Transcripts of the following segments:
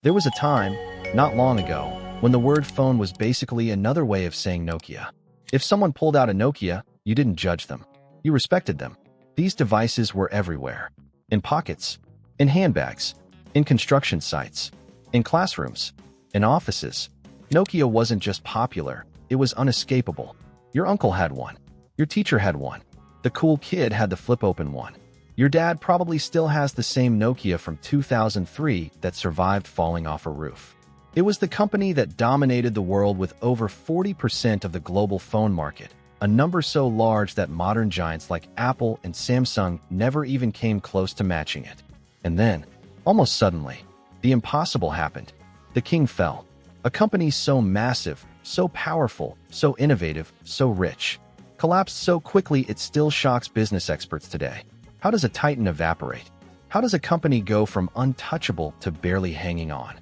There was a time, not long ago, when the word phone was basically another way of saying Nokia. If someone pulled out a Nokia, you didn't judge them. You respected them. These devices were everywhere. In pockets, in handbags, in construction sites, in classrooms, in offices. Nokia wasn't just popular, it was unescapable. Your uncle had one. Your teacher had one. The cool kid had the flip-open one. Your dad probably still has the same Nokia from 2003 that survived falling off a roof. It was the company that dominated the world with over 40% of the global phone market, a number so large that modern giants like Apple and Samsung never even came close to matching it. And then, almost suddenly, the impossible happened. The king fell. A company so massive, so powerful, so innovative, so rich, collapsed so quickly it still shocks business experts today. How does a titan evaporate? How does a company go from untouchable to barely hanging on?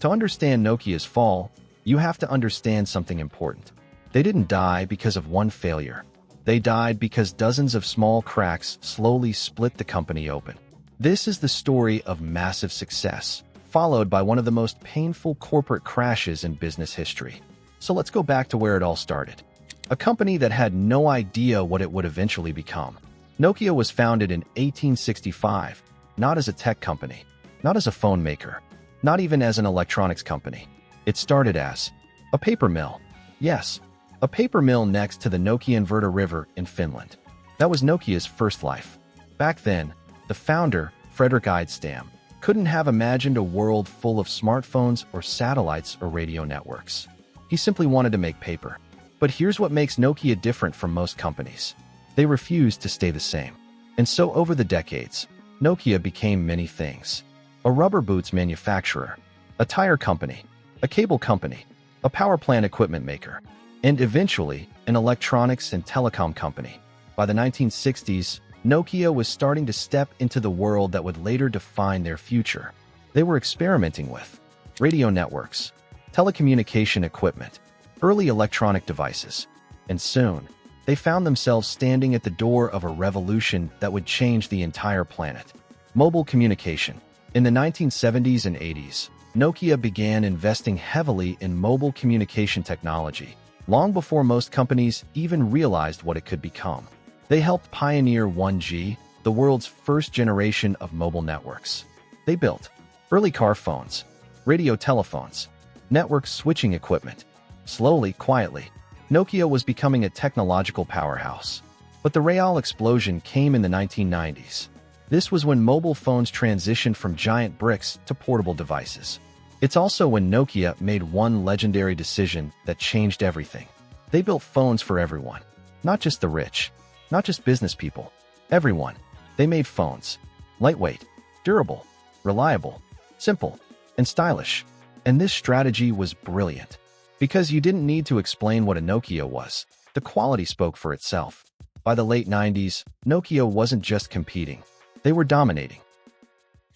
To understand Nokia's fall, you have to understand something important. They didn't die because of one failure. They died because dozens of small cracks slowly split the company open. This is the story of massive success, followed by one of the most painful corporate crashes in business history. So let's go back to where it all started. A company that had no idea what it would eventually become. Nokia was founded in 1865, not as a tech company, not as a phone maker, not even as an electronics company. It started as a paper mill. Yes, a paper mill next to the Nokianverta River in Finland. That was Nokia's first life. Back then, the founder, Fredrik Idestam, couldn't have imagined a world full of smartphones or satellites or radio networks. He simply wanted to make paper. But here's what makes Nokia different from most companies. They refused to stay the same. And so over the decades, Nokia became many things. A rubber boots manufacturer, a tire company, a cable company, a power plant equipment maker, and eventually an electronics and telecom company. By the 1960s, Nokia was starting to step into the world that would later define their future. They were experimenting with radio networks, telecommunication equipment, early electronic devices, and soon, they found themselves standing at the door of a revolution that would change the entire planet. Mobile communication. In the 1970s and 80s, Nokia began investing heavily in mobile communication technology, long before most companies even realized what it could become. They helped pioneer 1G, the world's first generation of mobile networks. They built early car phones, radio telephones, network switching equipment. Slowly, quietly, Nokia was becoming a technological powerhouse. But the real explosion came in the 1990s. This was when mobile phones transitioned from giant bricks to portable devices. It's also when Nokia made one legendary decision that changed everything. They built phones for everyone, not just the rich, not just business people, everyone. They made phones lightweight, durable, reliable, simple, and stylish. And this strategy was brilliant. Because you didn't need to explain what a Nokia was. The quality spoke for itself. By the late 90s, Nokia wasn't just competing. They were dominating.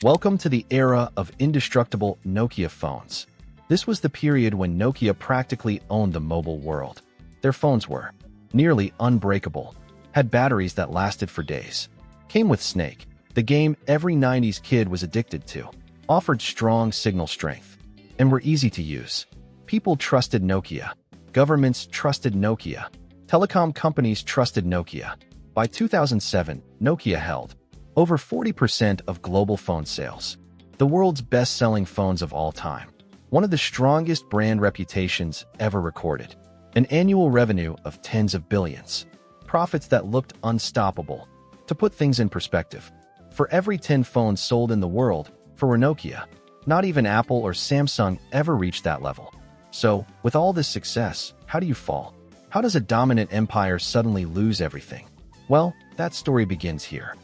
Welcome to the era of indestructible Nokia phones. This was the period when Nokia practically owned the mobile world. Their phones were nearly unbreakable, had batteries that lasted for days, came with Snake, the game every 90s kid was addicted to, offered strong signal strength, and were easy to use. People trusted Nokia. Governments trusted Nokia. Telecom companies trusted Nokia. By 2007, Nokia held over 40% of global phone sales. The world's best-selling phones of all time. One of the strongest brand reputations ever recorded. An annual revenue of tens of billions. Profits that looked unstoppable. To put things in perspective, for every 10 phones sold in the world, for Nokia, not even Apple or Samsung ever reached that level. So, with all this success, how do you fall? How does a dominant empire suddenly lose everything? Well, that story begins here.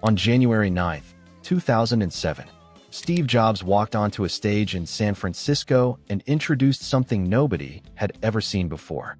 On January 9, 2007, Steve Jobs walked onto a stage in San Francisco and introduced something nobody had ever seen before.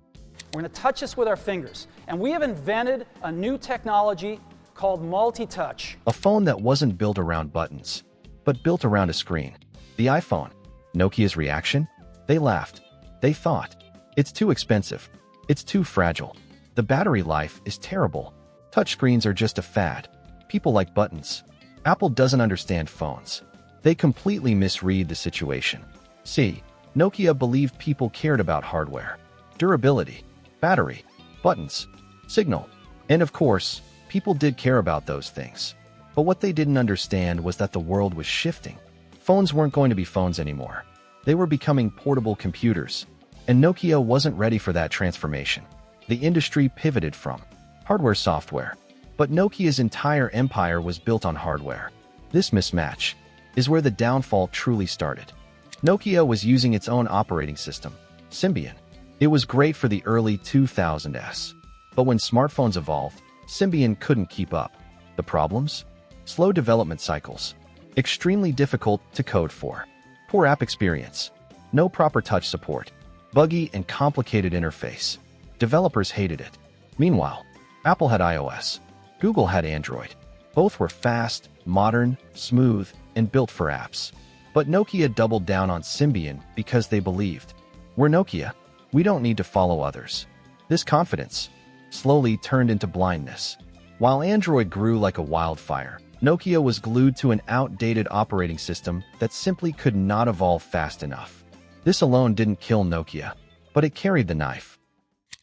We're going to touch this with our fingers, and we have invented a new technology called multi-touch. A phone that wasn't built around buttons, but built around a screen. The iPhone. Nokia's reaction? They laughed. They thought, it's too expensive. It's too fragile. The battery life is terrible. Touchscreens are just a fad. People like buttons. Apple doesn't understand phones. They completely misread the situation. See, Nokia believed people cared about hardware, durability, battery, buttons, signal, and of course, people did care about those things. But what they didn't understand was that the world was shifting. Phones weren't going to be phones anymore. They were becoming portable computers, and Nokia wasn't ready for that transformation. The industry pivoted from hardware-software, but Nokia's entire empire was built on hardware. This mismatch is where the downfall truly started. Nokia was using its own operating system, Symbian. It was great for the early 2000s, but when smartphones evolved, Symbian couldn't keep up. The problems? Slow development cycles, extremely difficult to code for, poor app experience, no proper touch support, buggy and complicated interface. Developers hated it. Meanwhile, Apple had iOS, Google had Android. Both were fast, modern, smooth, and built for apps. But Nokia doubled down on Symbian because they believed, "We're Nokia. We don't need to follow others." This confidence slowly turned into blindness. While Android grew like a wildfire, Nokia was glued to an outdated operating system that simply could not evolve fast enough. This alone didn't kill Nokia, but it carried the knife.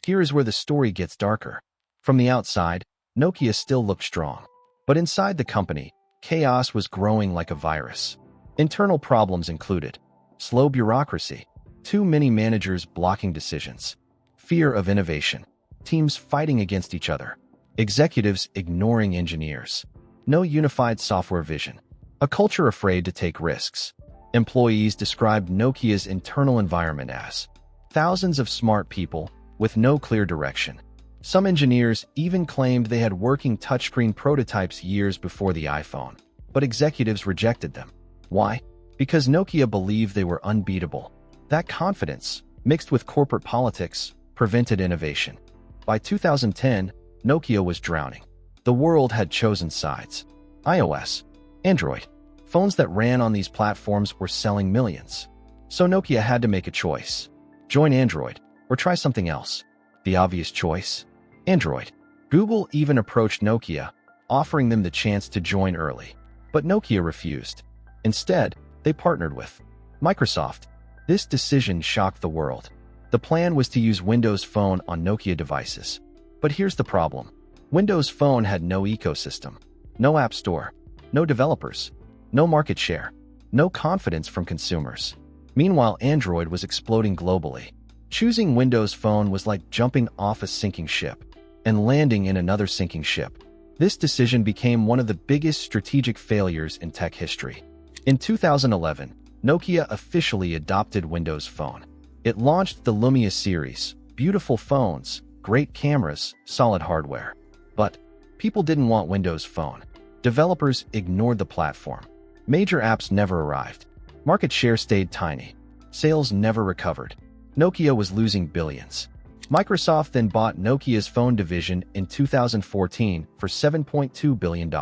Here is where the story gets darker. From the outside, Nokia still looked strong. But inside the company, chaos was growing like a virus. Internal problems included slow bureaucracy, too many managers blocking decisions, fear of innovation, teams fighting against each other, executives ignoring engineers, no unified software vision, a culture afraid to take risks. Employees described Nokia's internal environment as thousands of smart people with no clear direction. Some engineers even claimed they had working touchscreen prototypes years before the iPhone, but executives rejected them. Why? Because Nokia believed they were unbeatable. That confidence, mixed with corporate politics, prevented innovation. By 2010, Nokia was drowning. The world had chosen sides. iOS, Android, phones that ran on these platforms were selling millions. So Nokia had to make a choice. Join Android, or try something else. The obvious choice? Android. Google even approached Nokia, offering them the chance to join early. But Nokia refused. Instead, they partnered with Microsoft. This decision shocked the world. The plan was to use Windows Phone on Nokia devices. But here's the problem. Windows Phone had no ecosystem, no app store, no developers, no market share, no confidence from consumers. Meanwhile, Android was exploding globally. Choosing Windows Phone was like jumping off a sinking ship and landing in another sinking ship. This decision became one of the biggest strategic failures in tech history. In 2011, Nokia officially adopted Windows Phone. It launched the Lumia series, beautiful phones, great cameras, solid hardware. But people didn't want Windows Phone. Developers ignored the platform. Major apps never arrived. Market share stayed tiny. Sales never recovered. Nokia was losing billions. Microsoft then bought Nokia's phone division in 2014 for $7.2 billion.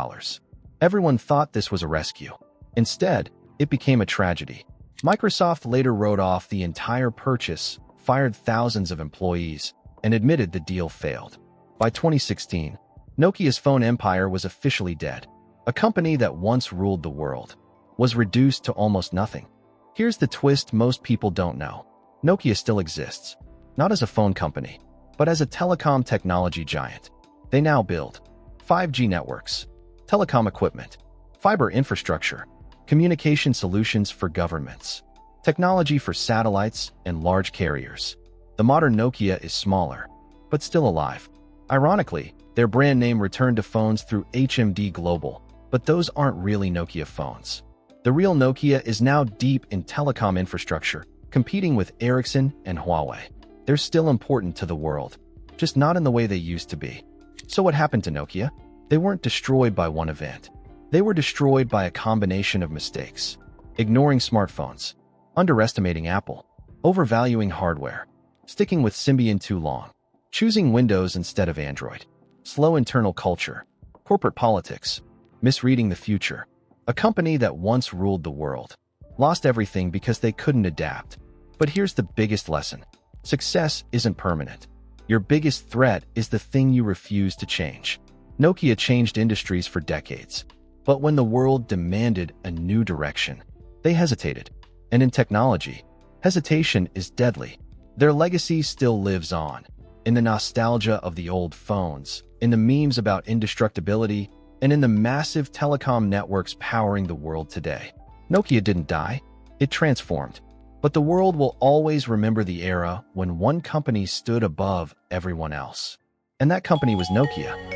Everyone thought this was a rescue. Instead, it became a tragedy. Microsoft later wrote off the entire purchase, fired thousands of employees, and admitted the deal failed. By 2016, Nokia's phone empire was officially dead. A company that once ruled the world was reduced to almost nothing. Here's the twist most people don't know. Nokia still exists, not as a phone company, but as a telecom technology giant. They now build 5G networks, telecom equipment, fiber infrastructure, communication solutions for governments, technology for satellites and large carriers. The modern Nokia is smaller, but still alive. Ironically, their brand name returned to phones through HMD Global, but those aren't really Nokia phones. The real Nokia is now deep in telecom infrastructure, competing with Ericsson and Huawei. They're still important to the world, just not in the way they used to be. So what happened to Nokia? They weren't destroyed by one event. They were destroyed by a combination of mistakes. Ignoring smartphones, underestimating Apple, overvaluing hardware, sticking with Symbian too long, choosing Windows instead of Android, slow internal culture, corporate politics, misreading the future. A company that once ruled the world lost everything because they couldn't adapt. But here's the biggest lesson. Success isn't permanent. Your biggest threat is the thing you refuse to change. Nokia changed industries for decades. But when the world demanded a new direction, they hesitated. And in technology, hesitation is deadly. Their legacy still lives on, in the nostalgia of the old phones, in the memes about indestructibility, and in the massive telecom networks powering the world today. Nokia didn't die, it transformed. But the world will always remember the era when one company stood above everyone else. And that company was Nokia.